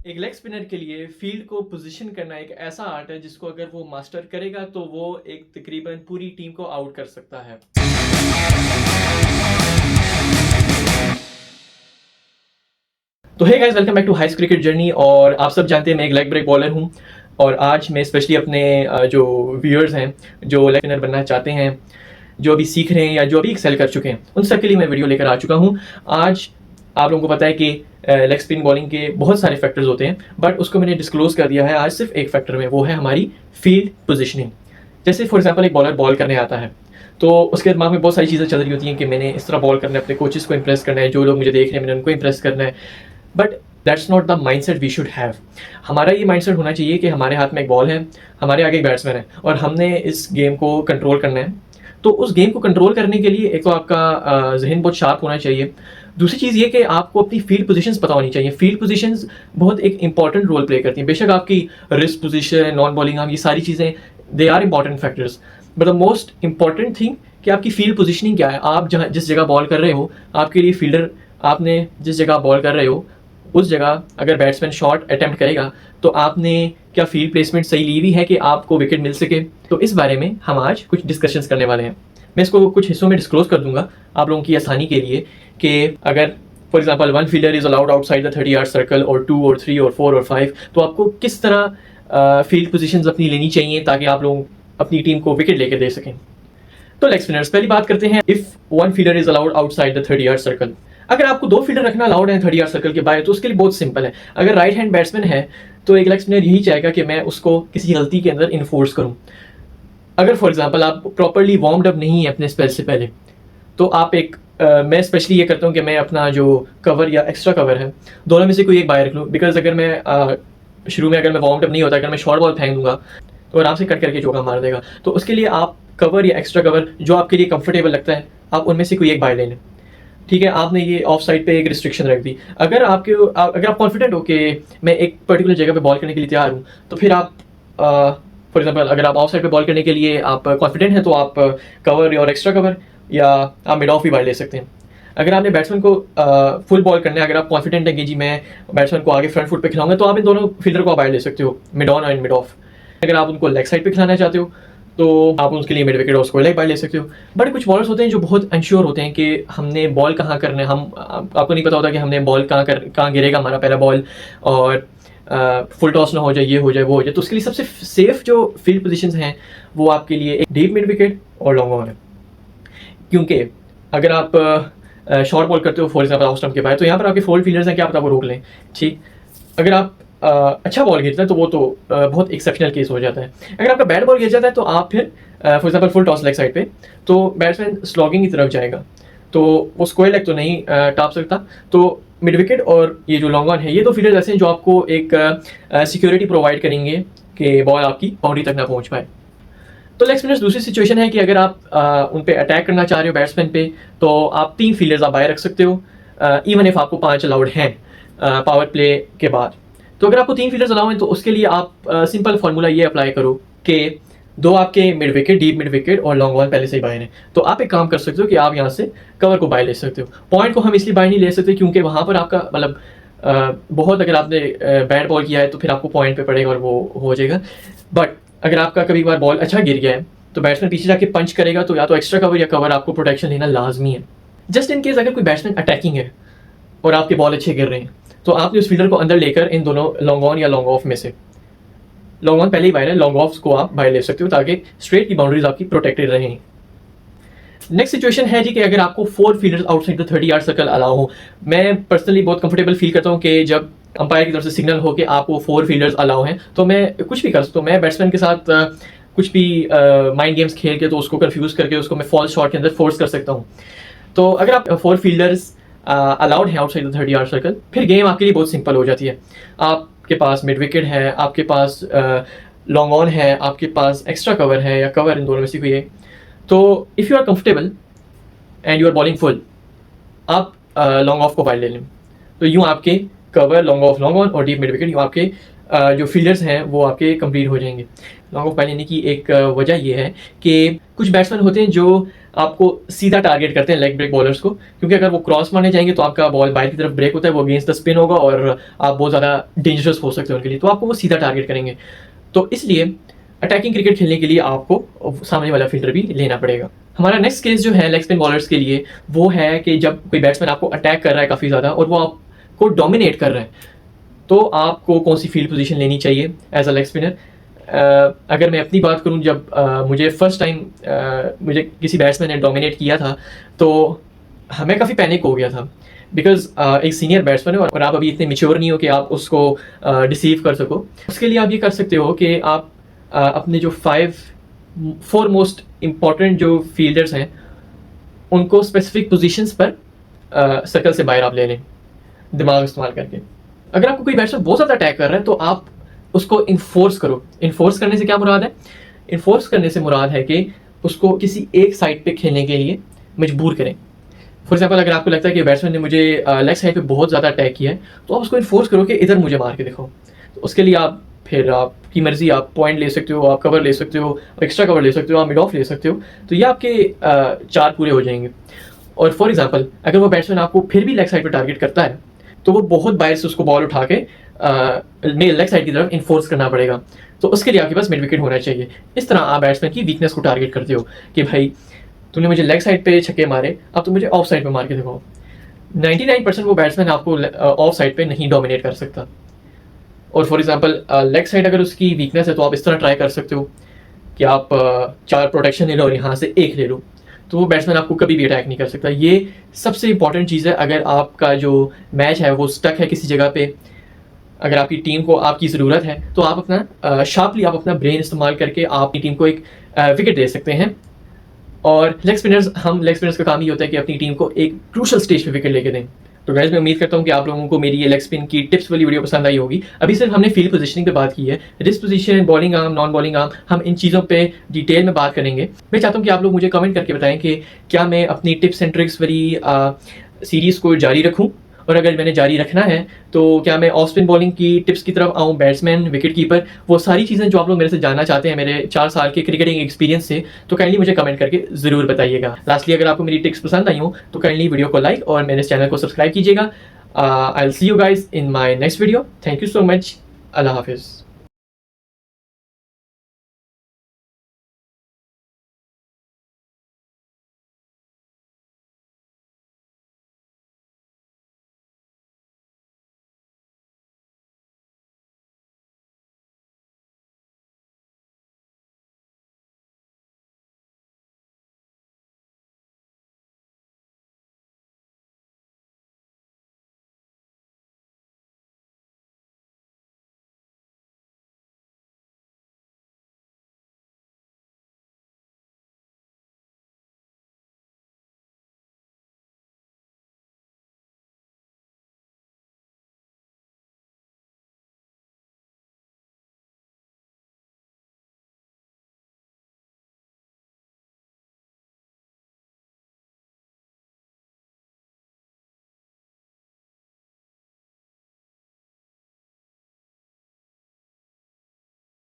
एक leg spinner के लिए फील्ड को पोजीशन करना एक ऐसा आर्ट है जिसको अगर वो मास्टर करेगा तो वो एक तकरीबन पूरी टीम को आउट कर सकता है। तो hey guys, welcome back to हाइस क्रिकेट जर्नी। और आप सब जानते हैं मैं एक लेग ब्रेक बॉलर हूं और आज मैं स्पेशली अपने जो व्यूअर्स हैं जो लेग स्पिनर बनना चाहते हैं, जो अभी सीख रहे हैं या जो अभी एक्सेल कर चुके हैं, उन सब के लिए मैं वीडियो लेकर आ चुका हूं। आज आप लोगों को पता है कि लेग स्पिन बॉलिंग के बहुत सारे फैक्टर्स होते हैं, बट उसको मैंने डिस्क्लोज कर दिया है आज सिर्फ एक फैक्टर में, वो है हमारी फील्ड पोजिशनिंग। जैसे फॉर एग्जाम्पल एक बॉलर बॉल करने आता है तो उसके दिमाग में बहुत सारी चीज़ें चल रही होती हैं कि मैंने इस तरह बॉल करना है, अपने कोचेस को इंप्रेस करना है, जो लोग मुझे देख रहे हैं मैंने उनको इंप्रेस करना है। But that's not the mindset we should have. हमारा ये माइंडसेट होना चाहिए कि हमारे हाथ में एक बॉल है, हमारे आगे एक बैट्समैन है और हमने इस गेम को कंट्रोल करना है। तो उस गेम को कंट्रोल करने के लिए एक तो आपका जहन बहुत शार्प होना चाहिए। दूसरी चीज़ ये कि आपको अपनी फील्ड पोजीशंस पता होनी चाहिए। फील्ड पोजीशंस बहुत एक इंपॉर्टेंट रोल प्ले करती हैं। बेशक आपकी wrist position, non bowling arm, ये सारी चीज़ें they are important factors, but the most important thing कि आपकी फील्ड पोजीशनिंग क्या है। आप जहाँ जिस जगह बॉल कर रहे हो, आपके लिए फील्डर, आपने जिस जगह बॉल कर रहे हो उस जगह अगर बैट्समैन शॉट अटेम्प्ट करेगा तो आपने क्या फील्ड प्लेसमेंट सही ली हुई है कि आपको विकेट मिल सके। तो इस बारे में हम आज कुछ डिस्कशंस करने वाले हैं। मैं इसको कुछ हिस्सों में डिस्क्लोज कर दूंगा आप लोगों की आसानी के लिए कि अगर for example one fielder is allowed outside the 30 yard circle और 2 और 3 और 4 और 5, तो आपको किस तरह फील्ड पोजीशंस अपनी लेनी चाहिए ताकि आप लोग अपनी टीम को विकेट लेके दे सकें। तो लेग स्पिनर्स, पहली बात करते हैं if one fielder is allowed outside the 30 yard circle. अगर आपको 2 फील्डर रखना अलाउड है 30 यार्ड सर्कल के बाहर, तो उसके लिए बहुत सिंपल है। अगर राइट हैंड बैट्समैन है तो एक लेग स्पिनर यही चाहेगा कि मैं उसको किसी गलती के अंदर इन्फोर्स करूं। अगर फॉर एग्जांपल आप प्रॉपर्ली वार्म्ड अप नहीं है अपने स्पेल से पहले, तो आप एक मैं स्पेशली ये करता हूँ कि मैं अपना जो कवर या एक्स्ट्रा कवर है दोनों में से कोई एक बाहर रख लूँ। बिकॉज अगर मैं शुरू में अगर मैं वार्म्ड अप नहीं होता, अगर मैं शॉर्ट बॉल फेंक दूंगा तो आराम से कट करके चौका मार देगा। तो उसके लिए आप कवर या एक्स्ट्रा कवर जो आपके लिए कंफर्टेबल लगता है, आप उनमें से कोई एक बाहर ले लें। ठीक है, आपने ये ऑफ साइड पे एक रिस्ट्रिक्शन रख दी। अगर आप कॉन्फिडेंट हो कि मैं एक पर्टिकुलर जगह पे बॉल करने के लिए तैयार हूँ, तो फिर आप फॉर एग्जांपल अगर आप ऑफ साइड पे बॉल करने के लिए आप कॉन्फिडेंट हैं तो आप कवर और एक्स्ट्रा कवर या आप मिड ऑफ भी बाहर ले सकते हैं। अगर आपने बैट्समैन को फुल बॉल करना है, अगर आप कॉन्फिडेंट हैं कि जी मैं बैट्समैन को आगे फ्रंट फुट पे खिलाऊंगा, तो आप इन दोनों फील्डर को बाहर ले सकते हो, mid on and mid of. अगर आप उनको लेग साइड पे खिलाना चाहते हो तो आप उसके लिए मिड विकेट और स्क्वायर लेग बाहर ले सकते हो। बट कुछ बॉलर्स होते हैं जो बहुत अनश्योर होते हैं कि हमने बॉल कहाँ करना है, आपको नहीं पता होता कि हमने बॉल कहाँ गिरेगा हमारा पहला बॉल, और फुल टॉस ना हो जाए, ये हो जाए, वो हो जाए। तो उसके लिए सबसे सेफ जो फील्ड पोजीशंस हैं वो आपके लिए एक डीप मिड विकेट और लॉन्ग ऑन है। क्योंकि अगर आप शॉर्ट बॉल करते हो फॉर एग्जाम्पल ऑफ स्टंप के बाहर, तो यहाँ पर आपके 4 फील्डर्स हैं, क्या पता वो रोक लें। ठीक, अगर आप अच्छा बॉल गिरता है तो वो तो बहुत एक्सेप्शनल केस हो जाता है। अगर आपका बैट बॉल गिर जाता है तो आप फिर for example full toss leg side पे, तो बैट्समैन स्लॉगिंग की तरफ जाएगा तो वो स्क्वायर लेग तो नहीं टाप सकता। तो मिड विकेट और ये जो लॉन्ग ऑन है, ये 2 फील्डर्स ऐसे हैं जो आपको एक सिक्योरिटी प्रोवाइड करेंगे कि बॉल आपकी बाउंड्री तक ना पहुंच पाए। तो लेग स्पिनर्स, दूसरी सिचुएशन है कि अगर आप उन पे अटैक करना चाह रहे हो बैट्समैन पे, तो आप 3 फील्डर्स आप बाहर रख सकते हो, इवन इफ आपको 5 अलाउड हैं पावर प्ले के बाद। तो अगर आपको 3 फील्डर्स अलाउ हैं तो उसके लिए आप सिंपल फार्मूला ये अप्लाई करो कि 2 आपके mid wicket, deep mid wicket और लॉन्ग ऑन पहले से ही बाहर हैं। तो आप एक काम कर सकते हो कि आप यहाँ से कवर को बाहर ले सकते हो। पॉइंट को हम इसलिए बाहर नहीं ले सकते क्योंकि वहाँ पर आपका मतलब बहुत, अगर आपने बैट बॉल किया है तो फिर आपको पॉइंट पे पड़ेगा और वो हो जाएगा। बट अगर आपका कभी बार बॉल अच्छा गिर गया है तो बैट्समैन पीछे जाके पंच करेगा, तो या तो एक्स्ट्रा कवर या कवर आपको प्रोटेक्शन लेना लाजमी है। जस्ट इन केस अगर कोई बैट्समैन अटैकिंग है और आपके बॉल अच्छे गिर रहे हैं, तो आपने उस फील्डर को अंदर लेकर इन दोनों लॉन्ग ऑन या लॉन्ग ऑफ में से, लॉन्ग ऑन पहले ही बाहर है, लॉन्ग ऑफ को आप बाहर ले सकते हो ताकि स्ट्रेट की बाउंड्रीज आपकी प्रोटेक्टेड रहें। नेक्स्ट सिचुएशन है जी कि अगर आपको 4 fielders outside the 30 yard circle allow हो। मैं पर्सनली बहुत कंफर्टेबल फील करता हूँ कि जब अंपायर की तरफ से सिग्नल हो कि आपको 4 फील्डर्स अलाउ हैं, तो मैं कुछ भी कर सकता हूँ। मैं बैट्समैन के साथ कुछ भी माइंड गेम्स खेल के तो उसको कंफ्यूज करके उसको मैं फॉल्स शॉट के अंदर फोर्स कर सकता हूँ। तो अगर आप 4 फील्डर्स अलाउड है आउटसाइड द 30 यार्ड सर्कल, फिर गेम आपके लिए बहुत सिंपल हो जाती है। आपके पास मिड विकेट है, आपके पास लॉन्ग ऑन है, आपके पास एक्स्ट्रा कवर है या कवर, इन दोनों में से कोई एक। तो if you are comfortable and you are bowling full, आप लॉन्ग ऑफ को बाहर ले लें। तो यूँ आपके cover, long off, long on और डीप मिड विकेट, यूँ आपके जो फील्डर्स हैं वो आपके कंप्लीट हो जाएंगे। लॉन्ग ऑफ बाहर लेने की एक वजह ये है कि कुछ बैट्समैन होते हैं जो आपको सीधा टारगेट करते हैं लेग ब्रेक बॉलर्स को, क्योंकि अगर वो क्रॉस मारने जाएंगे तो आपका बॉल बाहर की तरफ ब्रेक होता है, वो अगेंस्ट द स्पिन होगा और आप बहुत ज़्यादा डेंजरस हो सकते हैं उनके लिए, तो आपको वो सीधा टारगेट करेंगे। तो इसलिए अटैकिंग क्रिकेट खेलने के लिए आपको सामने वाला फील्डर भी लेना पड़ेगा। हमारा नेक्स्ट केस जो है लेग स्पिन बॉलर्स के लिए वो है कि जब कोई बैट्समैन आपको अटैक कर रहा है काफ़ी ज़्यादा और वो आपको डोमिनेट कर रहा है, तो आपको कौन सी फील्ड पोजीशन लेनी चाहिए एज अ लेग स्पिनर। अगर मैं अपनी बात करूं, जब मुझे फर्स्ट टाइम मुझे किसी बैट्समैन ने डोमिनेट किया था तो हमें काफ़ी पैनिक हो गया था, बिकॉज एक सीनियर बैट्समैन है और आप अभी इतने मेच्योर नहीं हो कि आप उसको डिसीव कर सको। उसके लिए आप ये कर सकते हो कि आप अपने जो 4 मोस्ट इम्पॉर्टेंट जो फील्डर्स हैं उनको स्पेसिफिक पोजीशंस पर सर्कल से बाहर आप ले लें दिमाग इस्तेमाल करके। अगर आपको कोई बैट्समैन बहुत ज़्यादा अटैक कर रहा है तो आप उसको इन्फोर्स करो। इन्फोर्स करने से क्या मुराद है? इन्फोर्स करने से मुराद है कि उसको किसी एक साइड पे खेलने के लिए मजबूर करें। फॉर एग्जाम्पल, अगर आपको लगता है कि बैट्समैन ने मुझे लेग साइड पे बहुत ज़्यादा अटैक किया है तो आप उसको इन्फोर्स करो कि इधर मुझे मार के दिखाओ। तो उसके लिए आप फिर आपकी मर्जी, आप पॉइंट ले सकते हो, आप कवर ले सकते हो, एक्स्ट्रा कवर ले सकते हो, आप मिड ऑफ ले सकते हो, तो ये आपके 4 पूरे हो जाएंगे। और फॉर एग्जाम्पल, अगर वो बैट्समैन आपको फिर भी लेग साइड पर टारगेट करता है तो वो बहुत बाहर से उसको बॉल उठा के मेरे लेग साइड की तरफ इन्फोर्स करना पड़ेगा। तो उसके लिए आपके पास मिड विकेट होना चाहिए। इस तरह आप बैट्समैन की वीकनेस को टारगेट करते हो कि भाई तूने मुझे लेग साइड पे छक्के मारे, अब तो मुझे ऑफ साइड पे मार के दिखाओ। 99% वो बैट्समैन आपको ऑफ साइड पे नहीं डोमिनेट कर सकता। और फॉर एग्जाम्पल, लेग साइड अगर उसकी वीकनेस है तो आप इस तरह ट्राई कर सकते हो कि आप 4 प्रोटेक्शन ले लो और यहाँ से 1 ले लो, तो वो बैट्समैन आपको कभी भी अटैक नहीं कर सकता। ये सबसे इंपॉर्टेंट चीज़ है। अगर आपका जो मैच है वो स्टक है किसी जगह पे, अगर आपकी टीम को आपकी ज़रूरत है तो आप अपना शार्पली आप अपना ब्रेन इस्तेमाल करके आप अपनी टीम को एक विकेट दे सकते हैं। और लेग स्पिनर्स का काम ही होता है कि अपनी टीम को एक क्रूशल स्टेज पे विकेट लेके दें। तो गाइस, मैं उम्मीद करता हूँ कि आप लोगों को मेरी ये लेग स्पिन की टिप्स वाली वीडियो पसंद आई होगी। अभी सिर्फ हमने फील्ड पोजीशनिंग पे बात की है, wrist position, bowling arm, non bowling arm, हम इन चीज़ों पे डिटेल में बात करेंगे। मैं चाहता हूँ कि आप लोग मुझे कमेंट करके बताएं कि क्या मैं अपनी टिप्स एंड ट्रिक्स वाली सीरीज़ को जारी रखूँ, और अगर मैंने जारी रखना है तो क्या मैं ऑफ स्पिन बॉलिंग की टिप्स की तरफ आऊँ, बैट्समैन, विकेट कीपर, वो सारी चीज़ें जो आप लोग मेरे से जानना चाहते हैं मेरे 4 साल के क्रिकेटिंग एक्सपीरियंस से, तो काइंडली मुझे कमेंट करके ज़रूर बताइएगा। लास्टली, अगर आपको मेरी टिप्स पसंद आई हो तो काइंडली वीडियो को लाइक और मेरे चैनल को सब्सक्राइब कीजिएगा। I'll see you guys in my next video. Thank you so much. Allah Hafiz.